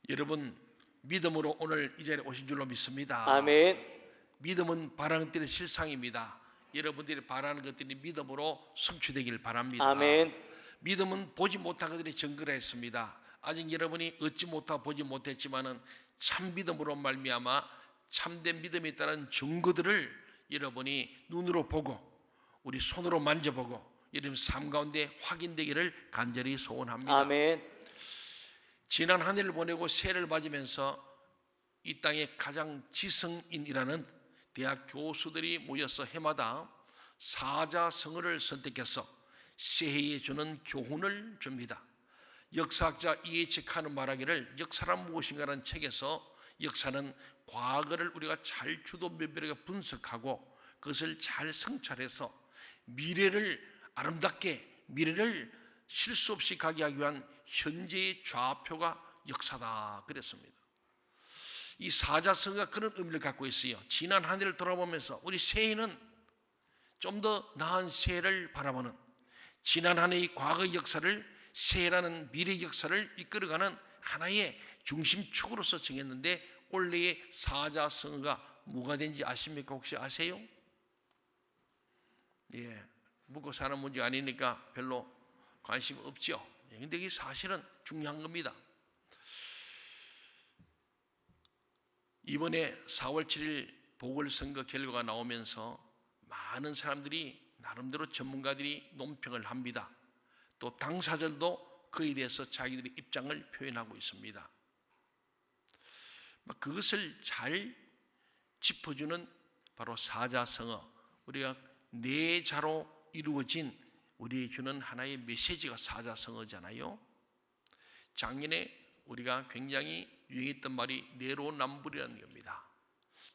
여러분, 믿음으로 오늘 이 자리에 오신 줄로 믿습니다. 아멘. 믿음은 바라는 것들의 실상입니다. 여러분들이 바라는 것들이 믿음으로 성취되길 바랍니다. 아멘. 믿음은 보지 못한 것들이 증거라 했습니다. 아직 여러분이 얻지 못하고 보지 못했지만은 참 믿음으로 말미암아 참된 믿음에 따른 증거들을 여러분이 눈으로 보고 우리 손으로 만져보고 여러분 삶 가운데 확인되기를 간절히 소원합니다. 아멘. 지난 한 해를 보내고 새해를 맞으면서 이 땅의 가장 지성인이라는 대학 교수들이 모여서 해마다 사자성어를 선택해서 새해에 주는 교훈을 줍니다. 역사학자 이에치 칸은 말하기를 역사란 무엇인가라는 책에서 역사는 과거를 우리가 잘 주도면밀하게 분석하고 그것을 잘 성찰해서 미래를 아름답게 미래를 실수 없이 가게 하기 위한 현재의 좌표가 역사다 그랬습니다. 이 사자성어가 그런 의미를 갖고 있어요. 지난 한 해를 돌아보면서 우리 새해는 좀 더 나은 새해를 바라보는 지난 한 해의 과거 역사를 새해라는 미래 역사를 이끌어가는 하나의 중심축으로서 정했는데 올해의 사자성어가 뭐가 된지 아십니까? 혹시 아세요? 예, 묻고 사는 문제 아니니까 별로 관심 없죠. 그런데 이게 사실은 중요한 겁니다. 이번에 4월 7일 보궐선거 결과가 나오면서 많은 사람들이 나름대로 전문가들이 논평을 합니다. 또 당사자들도 그에 대해서 자기들의 입장을 표현하고 있습니다. 그것을 잘 짚어주는 바로 사자성어, 우리가 네 자로 이루어진 우리에게 주는 하나의 메시지가 사자성어잖아요. 작년에 우리가 굉장히 유행했던 말이 내로남불이라는 겁니다.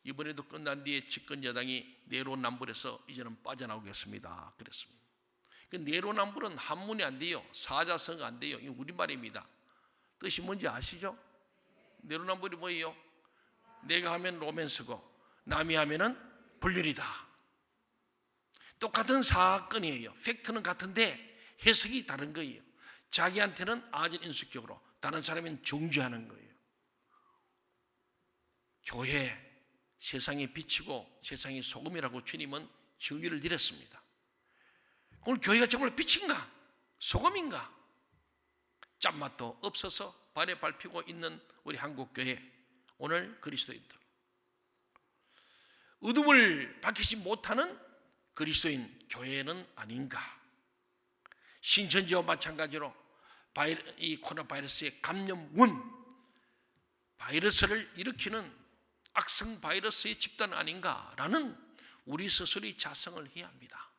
이번에도 끝난 뒤에 집권 여당이 내로남불에서 이제는 빠져나오겠습니다 그랬습니다. 그 내로남불은 한문이 안 돼요. 사자성어가 안 돼요. 이거 우리말입니다. 뜻이 뭔지 아시죠? 내로남불이 뭐예요? 내가 하면 로맨스고 남이 하면은 불륜이다. 똑같은 사건이에요. 팩트는 같은데 해석이 다른 거예요. 자기한테는 아전인수격으로 다른 사람은 정죄하는 거예요. 교회, 세상의 빛이고 세상의 소금이라고 주님은 정의를 내렸습니다. 오늘 교회가 정말 빛인가? 소금인가? 짠맛도 없어서 발에 밟히고 있는 우리 한국교회, 오늘 그리스도인들, 어둠을 밝히지 못하는 그리스도인 교회는 아닌가? 신천지와 마찬가지로 이 코로나 바이러스의 감염원, 바이러스를 일으키는 악성 바이러스의 집단 아닌가라는 우리 스스로의 자성을 해야 합니다.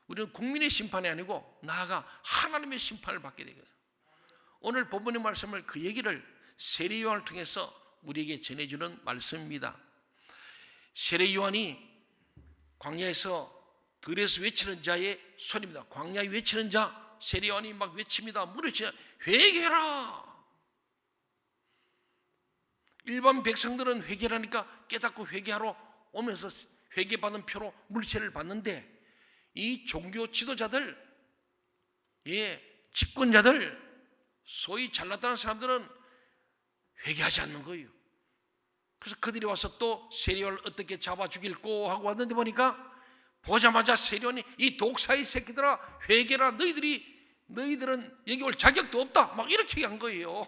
우리는 국민의 심판이 아니고 나아가 하나님의 심판을 받게 되거든요. 오늘 본문의 말씀을 그 얘기를 세례 요한을 통해서 우리에게 전해주는 말씀입니다. 세례 요한이 광야에서 들에서 외치는 자의 소리입니다. 광야에 외치는 자, 세례 요한이 막 외칩니다. 물으시죠. 회개해라. 일반 백성들은 회개하니까 깨닫고 회개하러 오면서 회개받은 표로 물체를 받는데 이 종교 지도자들, 집권자들, 소위 잘났다는 사람들은 회개하지 않는 거예요. 그래서 그들이 와서 또 세례요한을 어떻게 잡아 죽일꼬 하고 왔는데 보니까 보자마자 세례요한이 이 독사의 새끼들아 회개라, 너희들은 여기 올 자격도 없다 막 이렇게 한 거예요.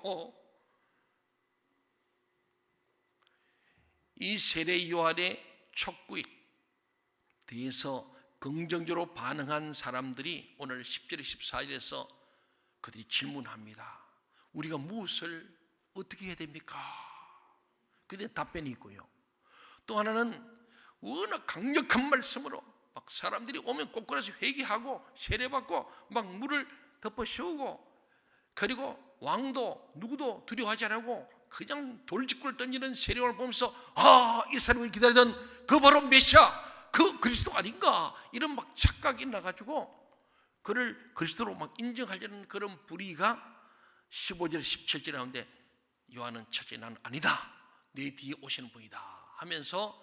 이 세례 요한의 촉구에 대해서 긍정적으로 반응한 사람들이 오늘 10절 14절에서 그들이 질문합니다. 우리가 무엇을 어떻게 해야 됩니까? 그들의 답변이 있고요. 또 하나는 워낙 강력한 말씀으로 막 사람들이 오면 꼬꾸라서 회개하고 세례받고 막 물을 덮어 씌우고, 그리고 왕도 누구도 두려워하지 않고 그냥 돌직구를 던지는 세례요한을 보면서 이 사람이 기다리던 그 바로 메시아, 그 그리스도 아닌가, 이런 막 착각이 나가지고 그를 그리스도로 막 인정하려는 그런 불의가 15절 17절에 나오는데 요한은 첫째 나는 아니다, 내 뒤에 오시는 분이다 하면서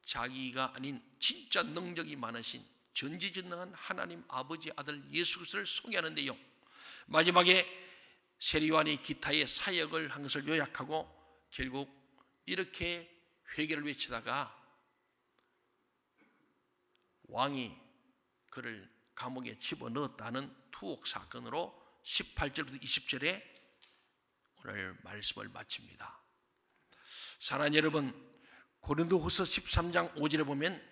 자기가 아닌 진짜 능력이 많으신 전지전능한 하나님 아버지 아들 예수 그리스도를 소개하는데요, 마지막에 세례요한이 기타의 사역을 한 것을 요약하고 결국 이렇게 회개를 외치다가 왕이 그를 감옥에 집어넣었다는 투옥 사건으로 18절부터 20절에 오늘 말씀을 마칩니다. 사랑하는 여러분, 고린도후서 13장 5절에 보면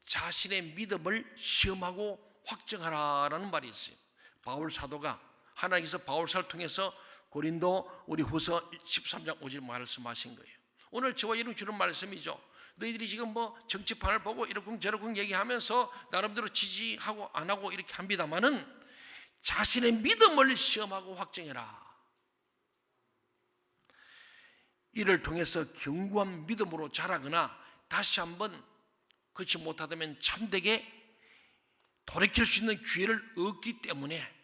자신의 믿음을 시험하고 확정하라라는 말이 있어요. 바울 사도가 하나님께서 바울사를 통해서 고린도 우리 후서 13장 5절 말씀하신 거예요. 오늘 저와 여러분 주는 말씀이죠. 너희들이 지금 뭐 정치판을 보고 이러쿵 저러쿵 얘기하면서 나름대로 지지하고 안 하고 이렇게 합니다마는 자신의 믿음을 시험하고 확정해라. 이를 통해서 견고한 믿음으로 자라거나 다시 한번 그렇지 못하다면 참되게 돌이킬 수 있는 기회를 얻기 때문에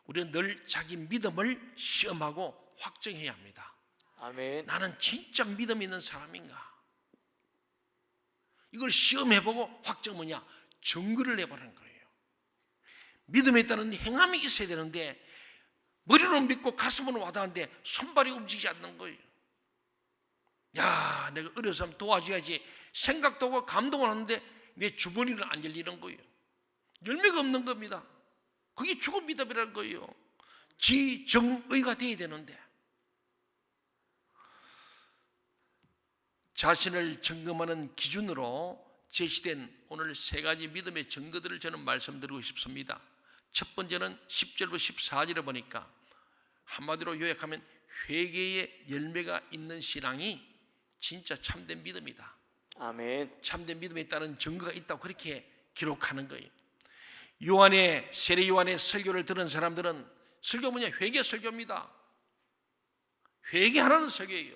우리는 늘 자기 믿음을 시험하고 확정해야 합니다. 아멘. 나는 진짜 믿음 있는 사람인가? 이걸 시험해보고 확정 뭐냐? 증거를 내보라는 거예요. 믿음에 있다는 행함이 있어야 되는데 머리로 믿고 가슴으로 와닿는데 손발이 움직이지 않는 거예요. 야, 내가 어려서 도와줘야지 생각도 하고 감동을 하는데 내 주머니는 안 열리는 거예요. 열매가 없는 겁니다. 그게 죽은 믿음이라는 거예요. 지정의가 돼야 되는데 자신을 점검하는 기준으로 제시된 오늘 세 가지 믿음의 증거들을 저는 말씀드리고 싶습니다. 첫 번째는 10절부터 14절에 보니까 한마디로 요약하면 회개의 열매가 있는 신앙이 진짜 참된 믿음이다. 아멘. 참된 믿음에 있다는 증거가 있다고 그렇게 기록하는 거예요. 요한의 세례 요한의 설교를 들은 사람들은 설교 뭐냐? 회개 설교입니다. 회개하라는 설교예요.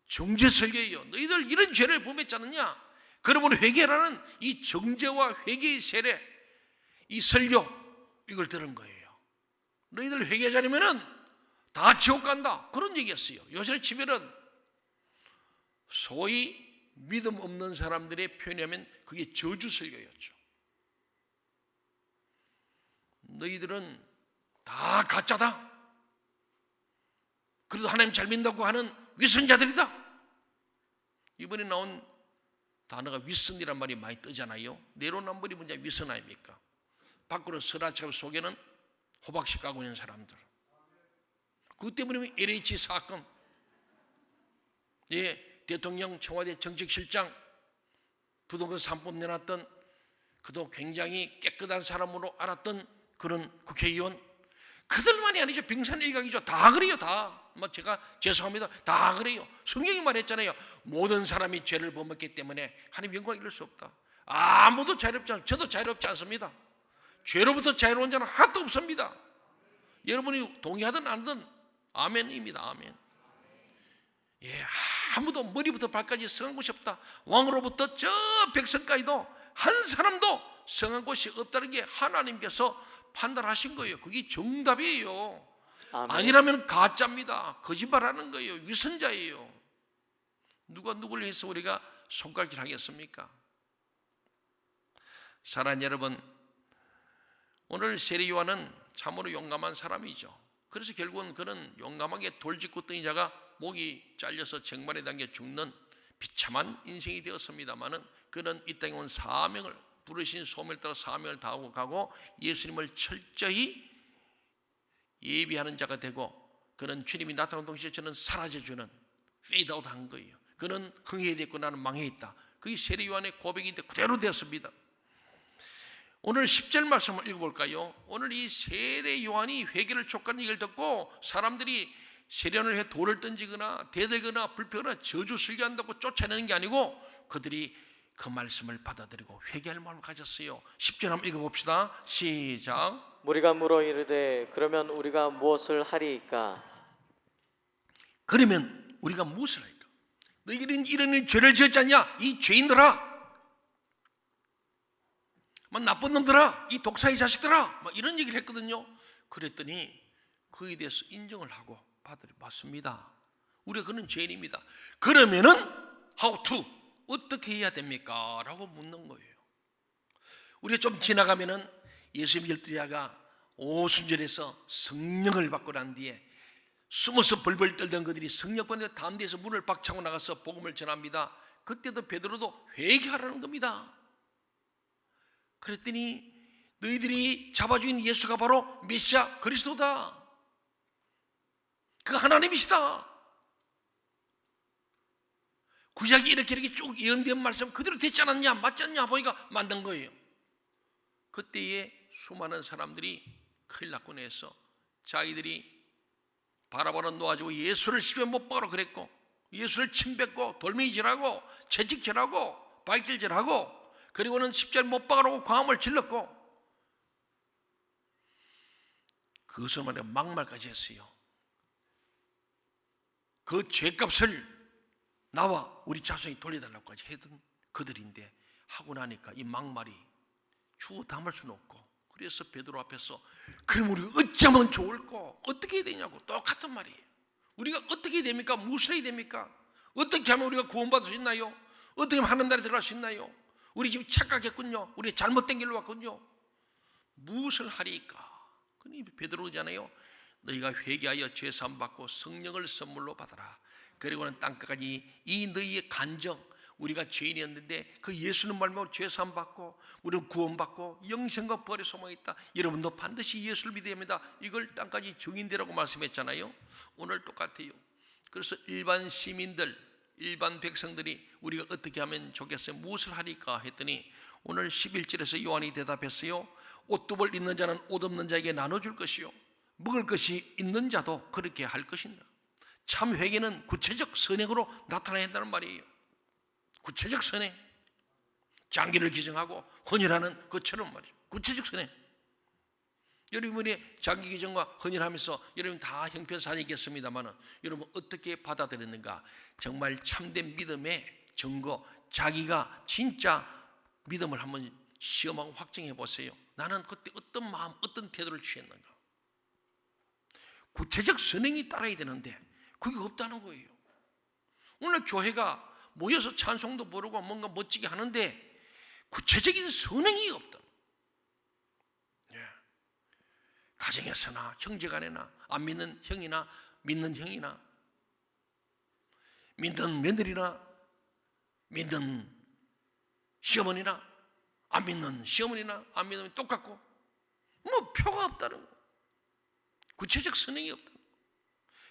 정죄 설교예요. 너희들 이런 죄를 범했지 않느냐? 그러므로 회개라는 이 정죄와 회개의 세례, 이 설교 이걸 들은 거예요. 너희들 회개하지 않으면은 다 지옥 간다. 그런 얘기였어요. 요새 치면은 소위 믿음 없는 사람들의 표현하면 그게 저주 설교였죠. 너희들은 다 가짜다. 그래도 하나님 잘 믿는다고 하는 위선자들이다. 이번에 나온 단어가 위선이란 말이 많이 뜨잖아요. 내로남불이 문제 위선 아닙니까? 밖으로 설아처럼 속에는 호박씨 까고 있는 사람들. 그것 때문에 LH 사건, 대통령 청와대 정책실장 부동산 3법 내놨던 그도 굉장히 깨끗한 사람으로 알았던 그런 국회의원, 그들만이 아니죠. 빙산일각이죠. 다 그래요. 다. 제가 죄송합니다. 다 그래요. 성경이 말했잖아요. 모든 사람이 죄를 범했기 때문에 하나님 영광 이룰 수 없다. 아무도 자유롭지 않습니다. 저도 자유롭지 않습니다. 죄로부터 자유로운 자는 하나도 없습니다. 여러분이 동의하든 안 하든 아멘입니다. 아멘. 예, 아무도 머리부터 발까지 성한 곳이 없다. 왕으로부터 저 백성까지도 한 사람도 성한 곳이 없다는 게 하나님께서 판단하신 거예요. 그게 정답이에요. 아멘. 아니라면 가짜입니다. 거짓말하는 거예요. 위선자예요. 누가 누구를 해서 우리가 손가락질 하겠습니까? 사랑하는 여러분, 오늘 세례 요한은 참으로 용감한 사람이죠. 그래서 결국은 그는 용감하게 돌직구 뜬 자가 목이 잘려서 쟁반에 담겨 죽는 비참한 인생이 되었습니다마는 그는 이 땅에 온 사명을, 부르신 소명을 따라 사명을 다하고 가고 예수님을 철저히 예비하는 자가 되고, 그는 주님이 나타나는 동시에 저는 사라져주는 페이드아웃 한 거예요. 그는 흥해야 됐고 나는 망해 있다. 그게 세례 요한의 고백인데 그대로 되었습니다. 오늘 10절 말씀을 읽어볼까요? 오늘 이 세례 요한이 회개를 촉구하는 얘기를 듣고 사람들이 세례를 해 돌을 던지거나 대들거나 불평하거나 저주 설교한다고 쫓아내는 게 아니고 그들이 그 말씀을 받아들이고 회개할 마음을 가졌어요. 10절 한번 읽어봅시다. 시작. 무리가 물어 이르되 그러면 우리가 무엇을 하리이까? 그러면 우리가 무엇을 할까? 너희들은 이런 죄를 지었지 않냐? 이 죄인들아, 막 나쁜 놈들아, 이 독사의 자식들아, 막 이런 얘기를 했거든요. 그랬더니 그에 대해서 인정을 하고 받습니다. 우리가 그는 죄인입니다. 그러면은 how to, 어떻게 해야 됩니까? 라고 묻는 거예요. 우리가 좀 지나가면은 예수님 12자가 오순절에서 성령을 받고 난 뒤에 숨어서 벌벌 떨던 그들이 성령 받는 담대에서 문을 박차고 나가서 복음을 전합니다. 그때도 베드로도 회개하라는 겁니다. 그랬더니 너희들이 잡아 죽인 예수가 바로 메시아 그리스도다. 그 하나님이시다. 구약이 이렇게 쭉 예언된 말씀 그대로 됐지 않았냐, 맞지 않냐 보니까 만든 거예요. 그때에 수많은 사람들이 큰일 났고 해서 자기들이 바라바라 놓아주고 예수를 십에 못 박으라 그랬고, 예수를 침뱉고 돌멩이질하고 채찍질하고 발길질하고, 그리고는 십자를 못 박으라고 광화문을 질렀고, 그것을 말해 막말까지 했어요. 그 죄값을 나와 우리 자손이 돌려달라고까지 했던 그들인데, 하고 나니까 이 막말이 주워 담을 수는 없고, 그래서 베드로 앞에서 그럼 우리가 어쩌면 좋을까? 어떻게 해야 되냐고 똑같은 말이에요. 우리가 어떻게 해야 됩니까? 무엇을 해야 됩니까? 어떻게 하면 우리가 구원받을 수 있나요? 어떻게 하면 하는 나라에 들어갈 수 있나요? 우리 지금 착각했군요. 우리 잘못된 길로 왔군요. 무엇을 하리까? 그니 베드로잖아요. 너희가 회개하여 죄사함 받고 성령을 선물로 받아라. 그리고는 땅끝까지 이 너희의 간정, 우리가 죄인이었는데 그 예수는 말로 죄사함 받고 우리는 구원받고 영생과 벌의 소망이 있다. 여러분도 반드시 예수를 믿어야 합니다. 이걸 땅까지 증인되라고 말씀했잖아요. 오늘 똑같아요. 그래서 일반 시민들, 일반 백성들이 우리가 어떻게 하면 좋겠어요? 무엇을 하리까 했더니 오늘 11절에서 요한이 대답했어요. 옷 두 벌 있는 자는 옷 없는 자에게 나눠줄 것이요, 먹을 것이 있는 자도 그렇게 할 것이니라. 참 회개는 구체적 선행으로 나타나야 한다는 말이에요. 구체적 선행, 장기를 기증하고 헌혈하는 것처럼 말이에요. 구체적 선행. 여러분이 장기 기증과 헌혈하면서 여러분 다 형편사역이겠습니다만 여러분 어떻게 받아들였는가? 정말 참된 믿음의 증거, 자기가 진짜 믿음을 한번 시험하고 확증해 보세요. 나는 그때 어떤 마음, 어떤 태도를 취했는가? 구체적 선행이 따라야 되는데 그게 없다는 거예요. 오늘 교회가 모여서 찬송도 부르고 뭔가 멋지게 하는데 구체적인 선행이 없다. 예. 가정에서나 형제간에나 안 믿는 형이나 믿는 형이나 믿는 며느리나 믿는 시어머니나 안 믿는 시어머니나 안 믿는 똑같고 뭐 표가 없다는 거. 구체적 선행이 없다.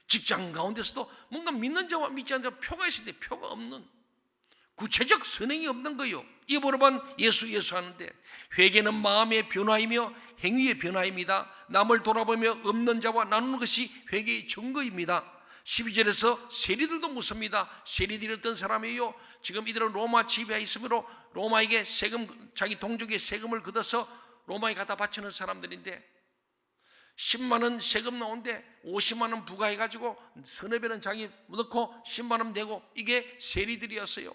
직장 가운데서도 뭔가 믿는 자와 믿지 않는 자 표가 있을 때 표가 없는 구체적 선행이 없는 거예요. 입으로만 예수 하는데 회개는 마음의 변화이며 행위의 변화입니다. 남을 돌아보며 없는 자와 나누는 것이 회개의 증거입니다. 12절에서 세리들도 묻습니다. 세리들이 어떤 사람이에요? 지금 이들은 로마 지배하에 있으므로 로마에게 세금, 자기 동족의 세금을 걷어서 로마에 갖다 바치는 사람들인데 10만 원 세금 나오는데 50만 원 부과해가지고 서너 배는 자기 넣고 10만 원 내고, 이게 세리들이었어요.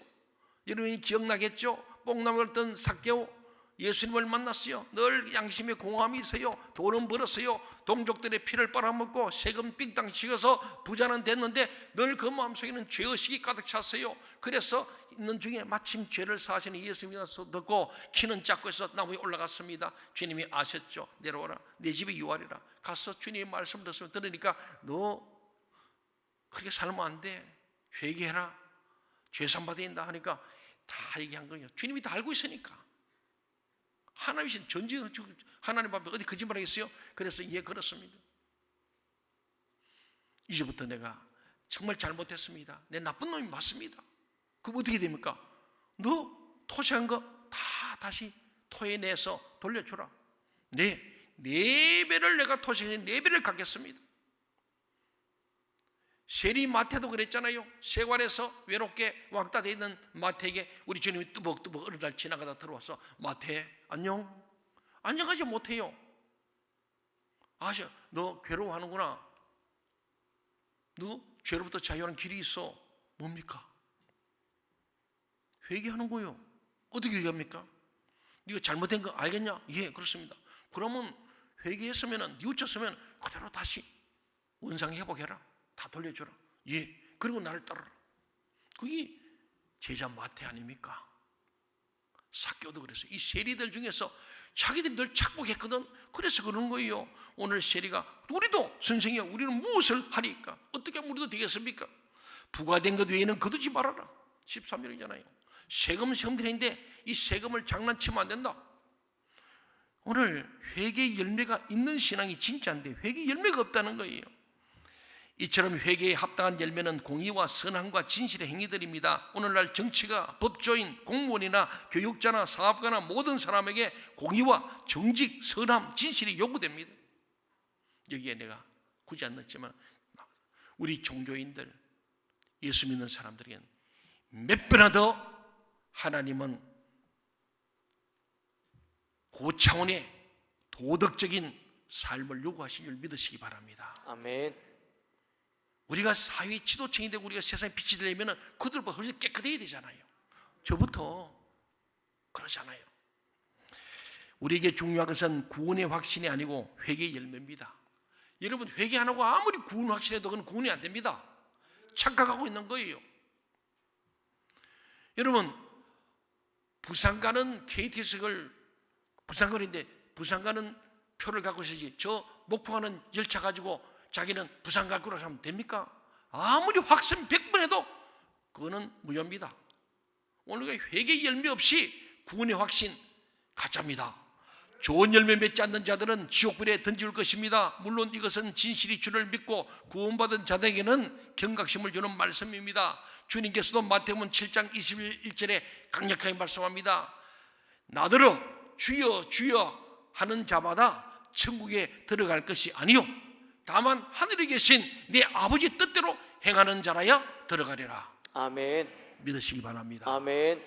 여러분이 기억나겠죠? 뽕나무를 던 삭개오 예수님을 만났어요. 늘 양심에 공함이 있어요. 돈은 벌었어요. 동족들의 피를 빨아먹고 세금 삥땅 찍어서 부자는 됐는데 늘 그 마음속에는 죄의식이 가득 찼어요. 그래서 있는 중에 마침 죄를 사시는 예수님이라서 듣고 키는 작고 해서 나무에 올라갔습니다. 주님이 아셨죠? 내려와라, 내 집에 유하리라. 가서 주님의 말씀을 들으니까 너 그렇게 살면 안 돼, 회개해라, 죄산 받아야 된다 하니까 다 얘기한 거예요. 주님이 다 알고 있으니까. 하나님이신 전지 하나님 앞에 어디 거짓말 하겠어요? 그래서 예, 그렇습니다. 이제부터 내가 정말 잘못했습니다. 내 나쁜 놈이 맞습니다. 그럼 어떻게 됩니까? 너 토시한 거 다 다시 토해내서 돌려주라. 네 배를 내가 토시한 4배를 갚겠습니다. 세리 마태도 그랬잖아요. 세관에서 외롭게 왕따 돼 있는 마태에게 우리 주님이 뚜벅뚜벅 어느 날 지나가다 들어와서 마태 안녕? 안녕하지 못해요. 아셔, 너 괴로워하는구나. 너 죄로부터 자유하는 길이 있어. 뭡니까? 회개하는 거예요. 어떻게 회개합니까? 네가 잘못된 거 알겠냐? 예, 그렇습니다. 그러면 회개했으면, 뉘우쳤으면 그대로 다시 원상 회복해라. 다 돌려주라. 예, 그리고 나를 따르라. 그게 제자 마태 아닙니까? 삭개오도 그랬어요. 이 세리들 중에서 자기들이 늘 착복했거든. 그래서 그러는 거예요. 오늘 세리가 우리도 선생이야 우리는 무엇을 하리까? 어떻게 하면 우리도 되겠습니까? 부과된 것 외에는 거두지 말아라. 13절이잖아요. 세금은 세금들인데 이 세금을 장난치면 안 된다. 오늘 회개의 열매가 있는 신앙이 진짜인데 회개의 열매가 없다는 거예요. 이처럼 회개에 합당한 열매는 공의와 선함과 진실의 행위들입니다. 오늘날 정치가 법조인, 공무원이나 교육자나 사업가나 모든 사람에게 공의와 정직, 선함, 진실이 요구됩니다. 여기에 내가 굳이 안 넣었지만 우리 종교인들, 예수 믿는 사람들에겐 몇 배나 더 하나님은 고차원의 도덕적인 삶을 요구하신 줄 믿으시기 바랍니다. 아멘. 우리가 사회 지도층이 되고 우리가 세상에 빛이 되려면 그들보다 훨씬 깨끗해야 되잖아요. 저부터 그러잖아요. 우리에게 중요한 것은 구원의 확신이 아니고 회개의 열매입니다. 여러분 회개 안 하고 아무리 구원 확신해도 그건 구원이 안 됩니다. 착각하고 있는 거예요. 여러분 부산 가는 KTX를 부산 가는데 부산 가는 표를 갖고 있어야지 저 목포 가는 열차 가지고 자기는 부산 갈 거라고 하면 됩니까? 아무리 확신 100번 해도 그거는 무효입니다. 오늘 회개의 열매 없이 구원의 확신 가짜입니다. 좋은 열매 맺지 않는 자들은 지옥불에 던질 것입니다. 물론 이것은 진실이 주를 믿고 구원받은 자들에게는 경각심을 주는 말씀입니다. 주님께서도 마태복음 7장 21절에 강력하게 말씀합니다. 나더러 주여 주여 하는 자마다 천국에 들어갈 것이 아니요 다만 하늘에 계신 내 아버지 뜻대로 행하는 자라야 들어가리라. 아멘. 믿으시기 바랍니다. 아멘.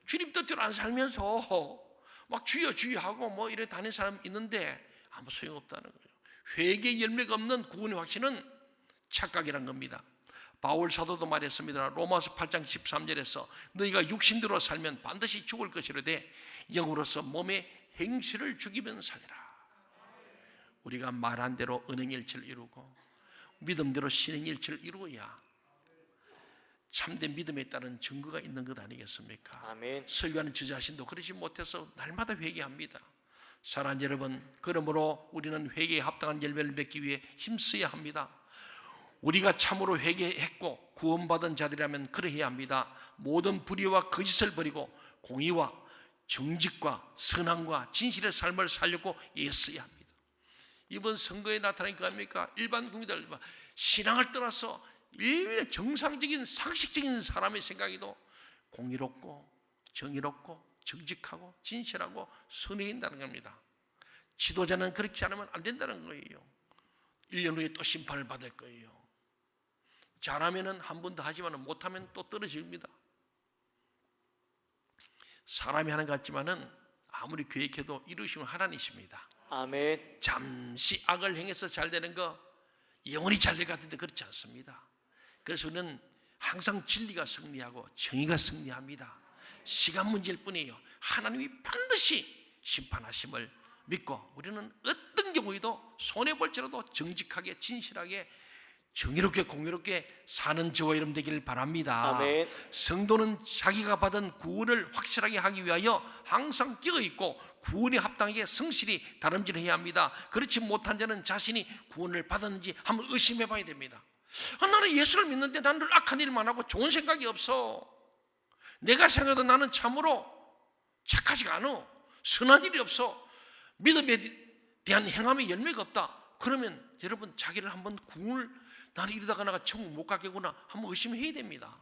주님 뜻대로 안 살면서 막 주여 주여 하고 뭐 이래 다니는 사람 있는데 아무 소용없다는 거예요. 회개의 열매가 없는 구원의 확신은 착각이란 겁니다. 바울 사도도 말했습니다. 로마서 8장 13절에서 너희가 육신대로 살면 반드시 죽을 것이로되 영으로서 몸의 행실을 죽이면 살리라. 우리가 말한 대로 은행일치를 이루고 믿음대로 신행일치를 이루어야 참된 믿음에 따른 증거가 있는 것 아니겠습니까? 아멘. 설교하는 저 자신도 그러지 못해서 날마다 회개합니다. 사랑하는 여러분, 그러므로 우리는 회개에 합당한 열매를 맺기 위해 힘써야 합니다. 우리가 참으로 회개했고 구원받은 자들이라면 그러해야 합니다. 모든 불의와 거짓을 버리고 공의와 정직과 선함과 진실의 삶을 살려고 애써야 합니다. 이번 선거에 나타난 거 아닙니까? 일반 국민들 신앙을 떠나서 정상적인 상식적인 사람의 생각에도 공의롭고 정의롭고 정직하고 진실하고 선해야 한다는 겁니다. 지도자는 그렇지 않으면 안 된다는 거예요. 1년 후에 또 심판을 받을 거예요. 잘하면 한 번 더 하지만 못하면 또 떨어집니다. 사람이 하는 것 같지만은 아무리 계획해도 이루시면 하나님이십니다. 아멘. 잠시 악을 행해서 잘 되는 거 영원히 잘 될 것 같은데 그렇지 않습니다. 그래서 우리는 항상 진리가 승리하고 정의가 승리합니다. 시간 문제일 뿐이에요. 하나님이 반드시 심판하심을 믿고 우리는 어떤 경우에도 손해볼지라도 정직하게 진실하게 정의롭게 공의롭게 사는 저와 여러분 되기를 바랍니다. 아멘. 성도는 자기가 받은 구원을 확실하게 하기 위하여 항상 끼어있고 구원에 합당하게 성실히 다름질해야 합니다. 그렇지 못한 자는 자신이 구원을 받았는지 한번 의심해 봐야 됩니다. 나는 예수를 믿는데 나는 늘 악한 일만 하고 좋은 생각이 없어. 내가 생각해도 나는 참으로 착하지가 않아. 선한 일이 없어. 믿음에 대한 행함의 열매가 없다. 그러면 여러분 자기를 한번 구원을 나는 이러다가 내가 천국 못 가겠구나 한번 의심해야 됩니다.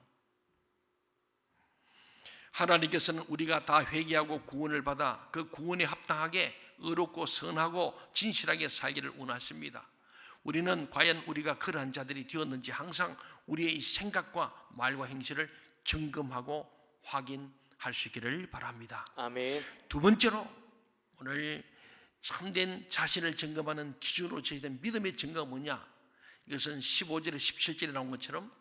하나님께서는 우리가 다 회개하고 구원을 받아 그 구원에 합당하게 의롭고 선하고 진실하게 살기를 원하십니다. 우리는 과연 우리가 그러한 자들이 되었는지 항상 우리의 생각과 말과 행실을 점검하고 확인할 수 있기를 바랍니다. 아멘. 두 번째로 오늘 참된 자신을 점검하는 기준으로 제시된 믿음의 증거가 뭐냐? 이것은 15절에 17절에 나온 것처럼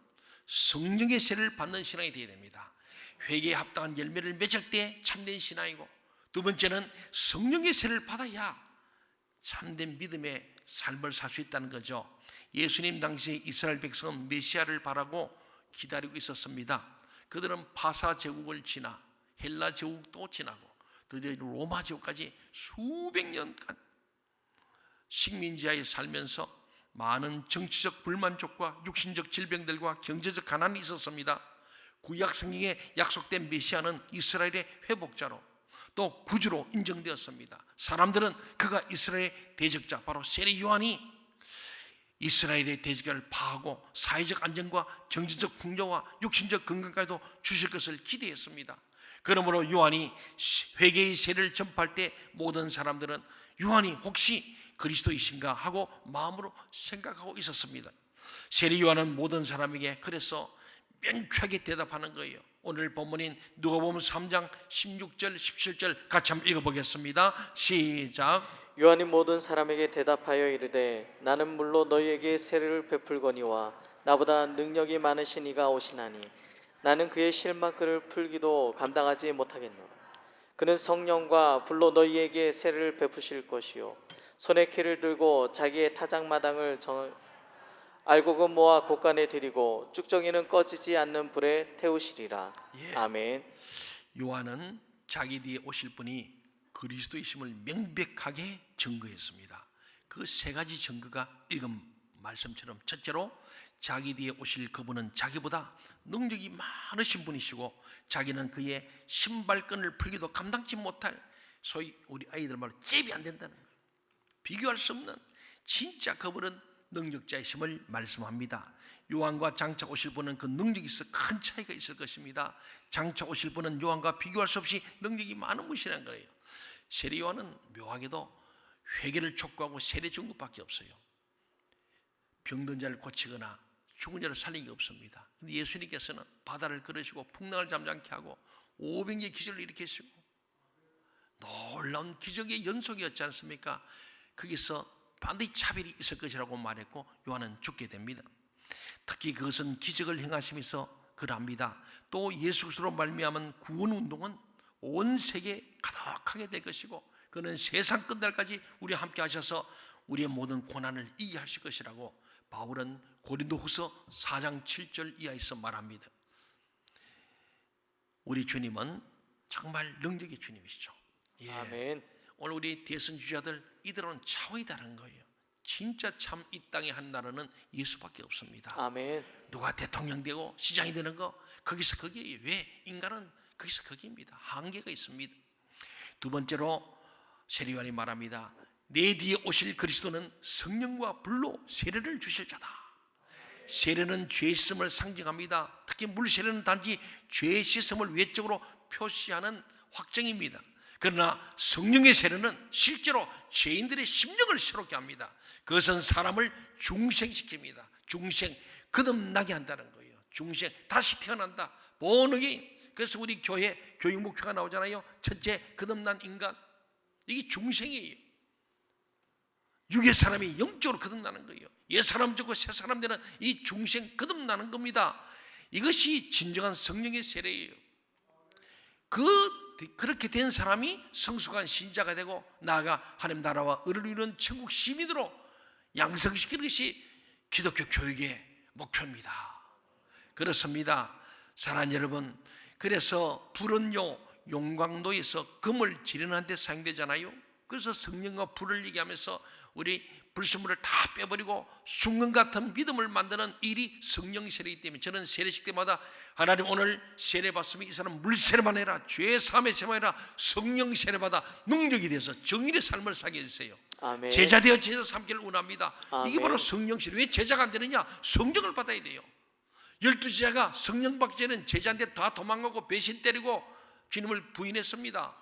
성령의 세례를 받는 신앙이 되어야 됩니다. 회개에 합당한 열매를 맺을 때 참된 신앙이고, 두 번째는 성령의 세례를 받아야 참된 믿음의 삶을 살 수 있다는 거죠. 예수님 당시 이스라엘 백성은 메시아를 바라고 기다리고 있었습니다. 그들은 파사 제국을 지나 헬라 제국도 지나고 드디어 로마 지옥까지 수백 년간 식민지하에 살면서 많은 정치적 불만족과 육신적 질병들과 경제적 가난이 있었습니다. 구약 성경에 약속된 메시아는 이스라엘의 회복자로 또 구주로 인정되었습니다. 사람들은 그가 이스라엘의 대적자 바로 세례 요한이 이스라엘의 대적을 파하고 사회적 안정과 경제적 풍요와 육신적 건강까지도 주실 것을 기대했습니다. 그러므로 요한이 회개의 세례를 전파할 때 모든 사람들은 요한이 혹시 그리스도이신가 하고 마음으로 생각하고 있었습니다. 세례 요한은 모든 사람에게 그래서 명쾌하게 대답하는 거예요. 오늘 본문인 누가복음 3장 16절 17절 같이 한번 읽어보겠습니다. 시작. 요한이 모든 사람에게 대답하여 이르되 나는 물로 너희에게 세례를 베풀거니와 나보다 능력이 많으신 이가 오시나니 나는 그의 실막을 풀기도 감당하지 못하겠노라. 그는 성령과 불로 너희에게 세례를 베푸실 것이요 손에 키를 들고 자기의 타작마당을 알곡은 모아 곳간에 들이고 쭉정이는 꺼지지 않는 불에 태우시리라. 예. 아멘. 요한은 자기 뒤에 오실 분이 그리스도이심을 명백하게 증거했습니다. 그 세 가지 증거가 읽은 말씀처럼 첫째로 자기 뒤에 오실 그분은 자기보다 능력이 많으신 분이시고 자기는 그의 신발끈을 풀기도 감당치 못할 소위 우리 아이들 말로 잽이 안 된다는 거예요. 비교할 수 없는 진짜 그분은 능력자이심을 말씀합니다. 요한과 장차 오실 분은 그 능력이 있어 큰 차이가 있을 것입니다. 장차 오실 분은 요한과 비교할 수 없이 능력이 많은 분이라는 거예요. 세례 요한은 묘하게도 회개를 촉구하고 세례 준 것밖에 없어요. 병든 자를 고치거나 죽은 자를 살린 게 없습니다. 근데 예수님께서는 바다를 걸으시고 풍랑을 잠잠케 하고 500개의 기적을 일으키시고 놀라운 기적의 연속이었지 않습니까? 거기서 반드시 차별이 있을 것이라고 말했고 요한은 죽게 됩니다. 특히 그것은 기적을 행하시면서 그럽니다. 또 예수 그리스도로 말미암은 구원 운동은 온 세계에 가득하게 될 것이고 그는 세상 끝날까지 우리와 함께 하셔서 우리의 모든 고난을 이기게 하실 것이라고 바울은 고린도후서 4장 7절 이하에서 말합니다. 우리 주님은 정말 능력의 주님이시죠. 예. 아멘. 오늘 우리 대선주자들 이들은 차원이 다른 거예요. 진짜 참 이 땅에 한 나라는 예수밖에 없습니다. 아멘. 누가 대통령 되고 시장이 되는 거 거기서 거기에요. 왜? 인간은 거기서 거기입니다. 한계가 있습니다. 두 번째로 세례 요한이 말합니다. 내 뒤에 오실 그리스도는 성령과 불로 세례를 주실 자다. 세례는 죄 씻음을 상징합니다. 특히 물 세례는 단지 죄 씻음을 외적으로 표시하는 확정입니다. 그러나 성령의 세례는 실제로 죄인들의 심령을 새롭게 합니다. 그것은 사람을 중생시킵니다. 중생, 거듭나게 한다는 거예요. 중생, 다시 태어난다. born again. 그래서 우리 교회 교육 목표가 나오잖아요. 첫째, 거듭난 인간. 이게 중생이에요. 육의 사람이 영적으로 거듭나는 거예요. 옛 사람 죽고 새 사람 되는 이 중생 거듭나는 겁니다. 이것이 진정한 성령의 세례예요. 그렇게 된 사람이 성숙한 신자가 되고 나아가 하나님 나라와 의를 이루는 천국 시민으로 양성시키는 것이 기독교 교육의 목표입니다. 그렇습니다. 사랑하는 여러분, 그래서 불은요 용광로에서 금을 지르는 데 사용되잖아요. 그래서 성령과 불을 얘기하면서 우리 불순물을 다 빼버리고 순금 같은 믿음을 만드는 일이 성령 세례이기 때문에 저는 세례식 때마다 하나님 오늘 세례 받으면 이 사람 물 세례만 해라, 죄 사함의 세례만 해라, 성령 세례 받아 능력이 돼서 정인의 삶을 살게 해주세요. 아멘. 제자 되어 제자 삼기를 원합니다. 아멘. 이게 바로 성령 세례. 왜 제자가 안 되느냐? 성령을 받아야 돼요. 12제자가 성령 받기 전에는 제자인데 다 도망가고 배신 때리고 주님을 부인했습니다.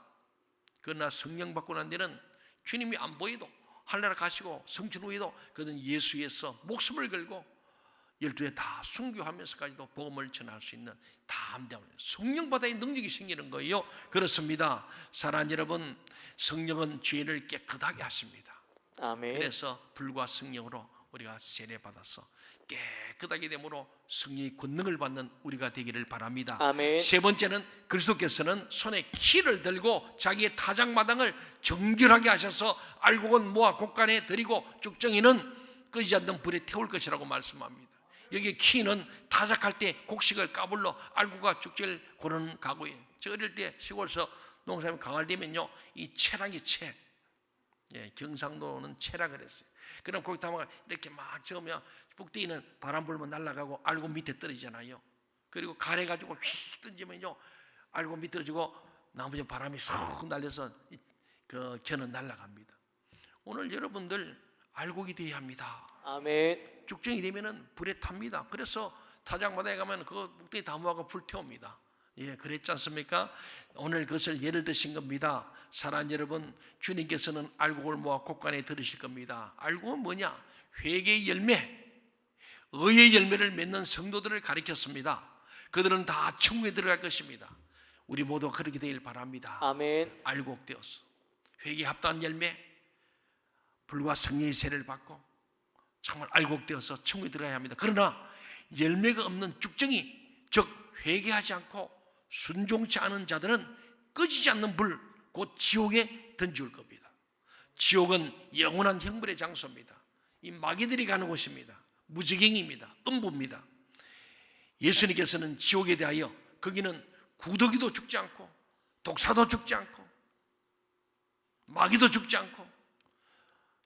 그러나 성령 받고 난 뒤는 주님이 안 보여도 하늘나라 가시고 성천 후에도 그는 예수에서 목숨을 걸고 12에 다 순교하면서까지도 복음을 전할 수 있는 담대한 성령 받아야 능력이 생기는 거예요. 그렇습니다. 사랑하는 여러분, 성령은 죄를 깨끗하게 하십니다. 아멘. 그래서 불과 성령으로 우리가 세례받아서 깨끗하게 되므로 성령의 권능을 받는 우리가 되기를 바랍니다. 아멘. 세 번째는 그리스도께서는 손에 키를 들고 자기의 타작마당을 정결하게 하셔서 알곡은 모아 곳간에 들이고 쭉정이는 끄지 않는 불에 태울 것이라고 말씀합니다. 여기 키는 타작할 때 곡식을 까불러 알곡과 쭉정을 고르는 가구예요. 저 어릴 때 시골에서 농사하면 가을 되면요 이 채락이 채, 예, 경상도는 채라 그랬어요. 그럼 거기 담아가 이렇게 막 저으면 북대기는 바람 불면 날아가고 알고 밑에 떨어지잖아요. 그리고 가래 가지고 휙 던지면요 알고 밑에 떨어지고 나머지 바람이 쏙 날려서 그 겨는 날아갑니다. 오늘 여러분들 알곡이 되어야 합니다. 아멘. 죽정이 되면은 불에 탑니다. 그래서 타작마당에 가면 그거 북대기 다 모아가 불태웁니다. 예, 그랬지 않습니까? 오늘 그것을 예를 드신 겁니다. 사랑하는 여러분, 주님께서는 알곡을 모아 곳간에 들으실 겁니다. 알곡은 뭐냐? 회개의 열매, 의의 열매를 맺는 성도들을 가리켰습니다. 그들은 다 천국에 들어갈 것입니다. 우리 모두 그렇게 되길 바랍니다. 아멘. 알곡되어서 회개에 합당한 열매, 불과 성령의 세례를 받고 정말 알곡되어서 천국에 들어가야 합니다. 그러나 열매가 없는 죽정이, 즉 회개하지 않고 순종치 않은 자들은 꺼지지 않는 불, 곧 지옥에 던지울 겁니다. 지옥은 영원한 형벌의 장소입니다. 이 마귀들이 가는 곳입니다. 무지갱입니다. 음부입니다. 예수님께서는 지옥에 대하여 거기는 구더기도 죽지 않고 독사도 죽지 않고 마귀도 죽지 않고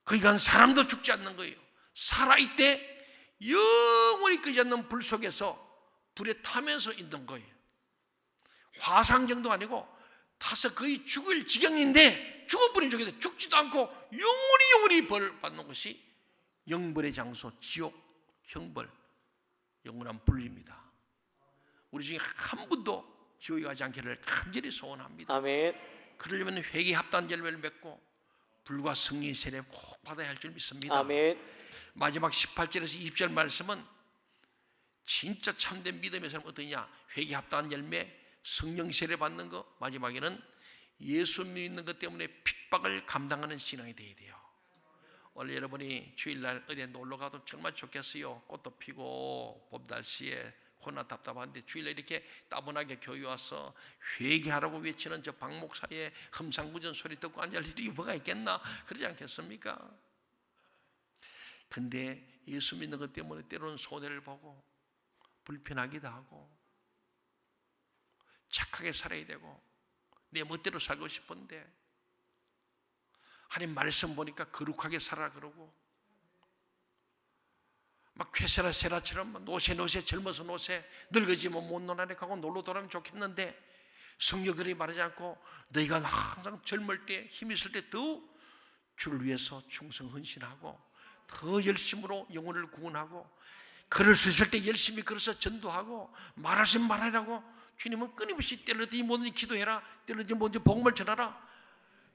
거기 간 사람도 죽지 않는 거예요. 살아있대 영원히 끄지 않는 불 속에서 불에 타면서 있는 거예요. 화상 정도 아니고 타서 거의 죽을 지경인데 죽어버린 적인데 죽지도 않고 영원히 벌 받는 것이 영벌의 장소, 지옥, 형벌, 영원한 불입니다. 우리 중에 한 분도 지옥에 가지 않기를 간절히 소원합니다. 아멘. 그러려면 회개에 합당한 열매를 맺고 불과 성령의 세례 꼭 받아야 할 줄 믿습니다. 아멘. 마지막 18절에서 20절 말씀은 진짜 참된 믿음의 사람은 어떠냐? 회개에 합당한 열매, 성령 세례 받는 거, 마지막에는 예수 믿는 것 때문에 핍박을 감당하는 신앙이 되어야 돼요. 오늘 여러분이 주일날 어디에 놀러 가도 정말 좋겠어요. 꽃도 피고 봄 날씨에 코로나 답답한데 주일날 이렇게 따분하게 교회 와서 회개하라고 외치는 저 박 목사의 흠상구전 소리 듣고 앉을 일이 뭐가 있겠나? 그러지 않겠습니까? 근데 예수 믿는 것 때문에 때로는 손해를 보고 불편하기도 하고 착하게 살아야 되고 내 멋대로 살고 싶은데 하나님 말씀 보니까 거룩하게 살아 그러고 막 쾌세라 세라처럼 노세 젊어서 노세 늙어지면 못 노나네 하고 놀러 돌아오면 좋겠는데 성경 그리 말하지 않고 너희가 항상 젊을 때 힘 있을 때 더욱 주를 위해서 충성 헌신하고 더 열심으로 영혼을 구원하고 걸을 수 있을 때 열심히 걸어서 전도하고 말하신 말하라고 주님은 끊임없이 때로는 뭐든지 기도해라, 때로는 뭐든지 복음을 전하라.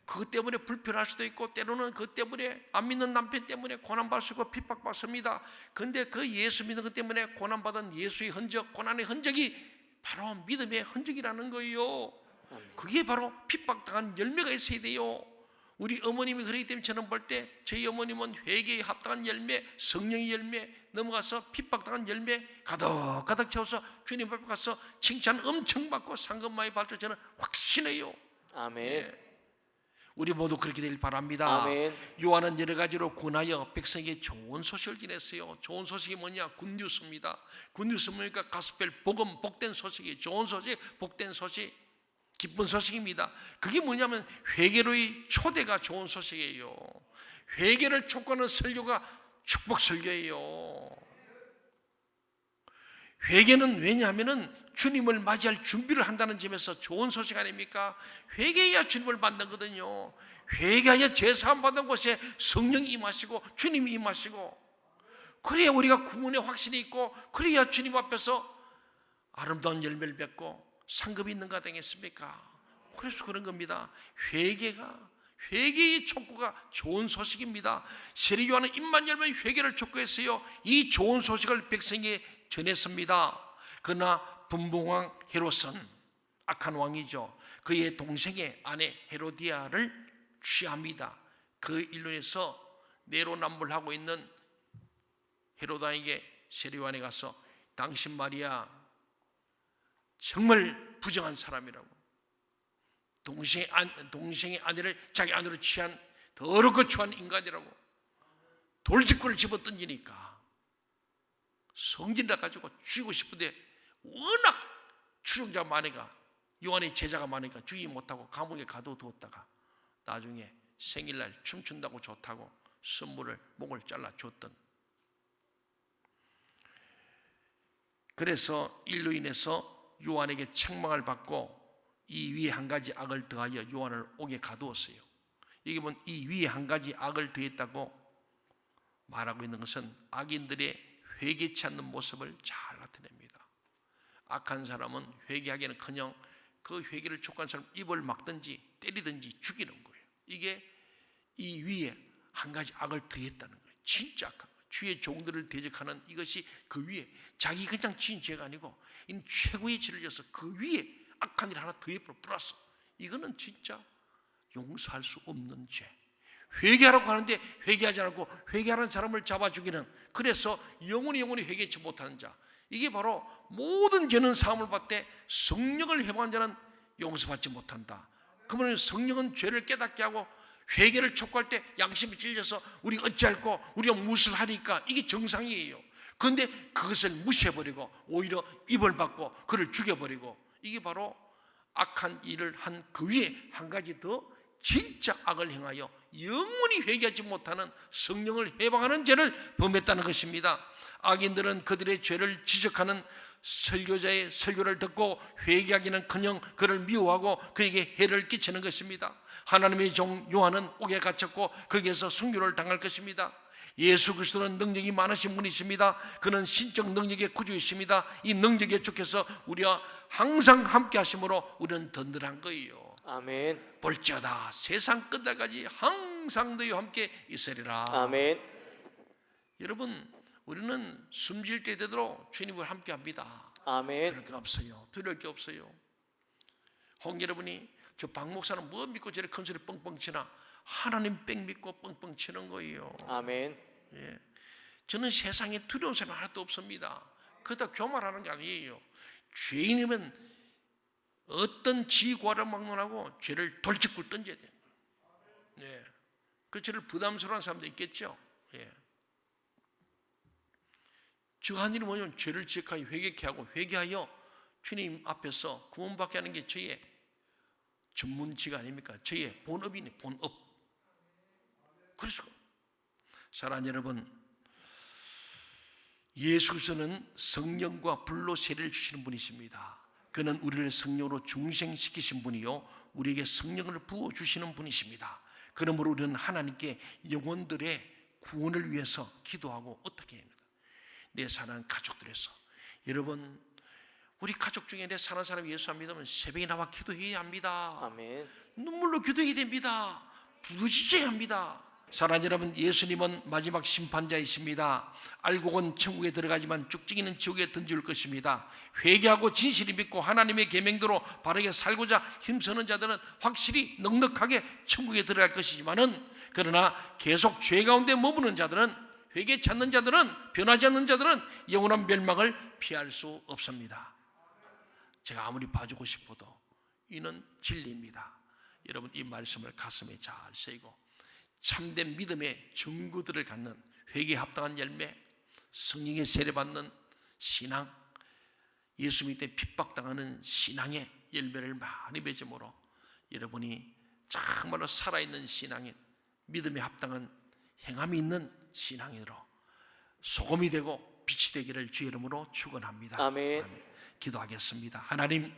그것 때문에 불편할 수도 있고 때로는 그것 때문에 안 믿는 남편 때문에 고난받을 수 있고 핍박받습니다. 그런데 그 예수 믿는 것 때문에 고난받은 예수의 흔적, 고난의 흔적이 바로 믿음의 흔적이라는 거예요. 그게 바로 핍박당한 열매가 있어야 돼요. 우리 어머님이 그렇기 때문에 저는 볼 때 저희 어머님은 회개에 합당한 열매, 성령의 열매 넘어가서 핍박당한 열매 가득가득 채워서 주님 앞에 가서 칭찬 엄청 받고 상급 많이 받을 저는 확신해요. 아멘. 예. 우리 모두 그렇게 되길 바랍니다. 아멘. 요한은 여러 가지로 권하여 백성에게 좋은 소식을 전했어요. 좋은 소식이 뭐냐? 굿뉴스입니다. 굿뉴스 뭡니까? 가스펠, 복음, 복된 소식이 좋은 소식, 복된 소식, 기쁜 소식입니다. 그게 뭐냐면 회개로의 초대가 좋은 소식이에요. 회개를 촉구하는 설교가 축복 설교예요. 회개는 왜냐하면 주님을 맞이할 준비를 한다는 점에서 좋은 소식 아닙니까? 회개해야 주님을 만나거든요. 회개해야 제사함 받은 곳에 성령이 임하시고 주님이 임하시고 그래야 우리가 구원의 확신이 있고 그래야 주님 앞에서 아름다운 열매를 맺고 상급이 있는 거 되겠습니까? 그래서 그런 겁니다. 회개의 촉구가 좋은 소식입니다. 세례 요한은 입만 열면 회개를 촉구했어요. 이 좋은 소식을 백성에게 전했습니다. 그러나 분봉왕 헤롯은 악한 왕이죠. 그의 동생의 아내 헤로디아를 취합니다. 그 일로 인해서 내로남불하고 있는 헤로다에게 세례 요한이 가서 당신 말이야 정말 부정한 사람이라고, 동생의 아내를 자기 아내로 취한 더럽고 추한 인간이라고 돌직구를 집어던지니까 성질나 가지고 죽이고 싶은데 워낙 추종자 많이가 요한의 제자가 많으니까 죽이지 못하고 감옥에 가둬두었다가 나중에 생일날 춤춘다고 좋다고 선물을 목을 잘라 줬던, 그래서 일로 인해서 요한에게 책망을 받고 이 위에 한 가지 악을 더하여 요한을 옥에 가두었어요. 이게 보면 이 위에 한 가지 악을 더했다고 말하고 있는 것은 악인들의 회개치 않는 모습을 잘 나타냅니다. 악한 사람은 회개하기는커녕 그 회개를 촉구한 사람 입을 막든지 때리든지 죽이는 거예요. 이게 이 위에 한 가지 악을 더했다는 거예요. 진짜 악한 거예요. 주의 종들을 대적하는 이것이 그 위에 자기 그냥 지은 죄가 아니고 이 최고의 죄를 져서 그 위에 악한 일 하나 더해버려 플러스, 이거는 진짜 용서할 수 없는 죄. 회개하라고 하는데 회개하지 않고 회개하는 사람을 잡아 죽이는, 그래서 영원히 회개치 못하는 자, 이게 바로 모든 죄는 사함을 받되 성령을 회방한 자는 용서받지 못한다. 그러면 성령은 죄를 깨닫게 하고 회개를 촉구할 때 양심이 찔려서 우리 어찌할꼬 우리가 무엇을 하니까 이게 정상이에요. 그런데 그것을 무시해버리고 오히려 입을 받고 그를 죽여버리고, 이게 바로 악한 일을 한 그 위에 한 가지 더 진짜 악을 행하여 영원히 회개하지 못하는 성령을 해방하는 죄를 범했다는 것입니다. 악인들은 그들의 죄를 지적하는 설교자의 설교를 듣고 회개하기는커녕 그를 미워하고 그에게 해를 끼치는 것입니다. 하나님의 종 요한은 옥에 갇혔고 거기에서 순교를 당할 것입니다. 예수 그리스도는 능력이 많으신 분이십니다. 그는 신적 능력의 구주이십니다. 이 능력에 쫓겨서 우리와 항상 함께 하심으로 우리는 든든한 거예요. 아멘. 볼지어다 세상 끝날까지 항상 너희와 함께 있으리라. 아멘. 여러분, 우리는 숨질 때 되도록 주님과 함께 합니다. 아멘. 두려울 게 없어요. 두려울 게 없어요. 홍 여러분이 저 박 목사는 뭐 믿고 저렇게 큰 소리 뻥뻥 치나? 하나님 뺑 믿고 뻥뻥 치는 거예요. 아멘. 예. 저는 세상에 두려운 사람 하나도 없습니다. 그다 교만하는 게 아니에요. 죄인이면 어떤 지구화를 막론하고 죄를 돌직구 던져야 돼요. 예. 그 죄를 부담스러운 사람도 있겠죠. 예. 저 한 일이 뭐냐면 죄를 지적하여 회개케 하고 회개하여 주님 앞에서 구원받게 하는 게 저의 전문지가 아닙니까? 저의 본업이네, 본업. 그래서 사랑하는 여러분, 예수 그리스도는 성령과 불로 세례를 주시는 분이십니다. 그는 우리를 성령으로 중생시키신 분이요 우리에게 성령을 부어주시는 분이십니다. 그러므로 우리는 하나님께 영혼들의 구원을 위해서 기도하고 어떻게 해야 합니다. 내 사랑하는 가족들에서, 여러분 우리 가족 중에 내 사랑하는 사람이 예수 안 믿으면 새벽에 나와 기도해야 합니다. 아멘. 눈물로 기도해야 됩니다. 부르짖어야 합니다. 사랑하는 여러분, 예수님은 마지막 심판자이십니다. 알곡은 천국에 들어가지만 쭉증이는 지옥에 던질 것입니다. 회개하고 진실히 믿고 하나님의 계명대로 바르게 살고자 힘쓰는 자들은 확실히 넉넉하게 천국에 들어갈 것이지만은, 그러나 계속 죄 가운데 머무는 자들은, 회개 찾는 자들은, 변하지 않는 자들은 영원한 멸망을 피할 수 없습니다. 제가 아무리 봐주고 싶어도 이는 진리입니다. 여러분, 이 말씀을 가슴에 잘 새기고 참된 믿음의 증거들을 갖는 회개에 합당한 열매, 성령의 세례받는 신앙, 예수 믿을 때 핍박당하는 신앙의 열매를 많이 맺음으로 여러분이 정말로 살아있는 신앙인, 믿음에 합당한 행함이 있는 신앙인으로 소금이 되고 빛이 되기를 주의 이름으로 축원합니다. 아멘. 기도하겠습니다. 하나님,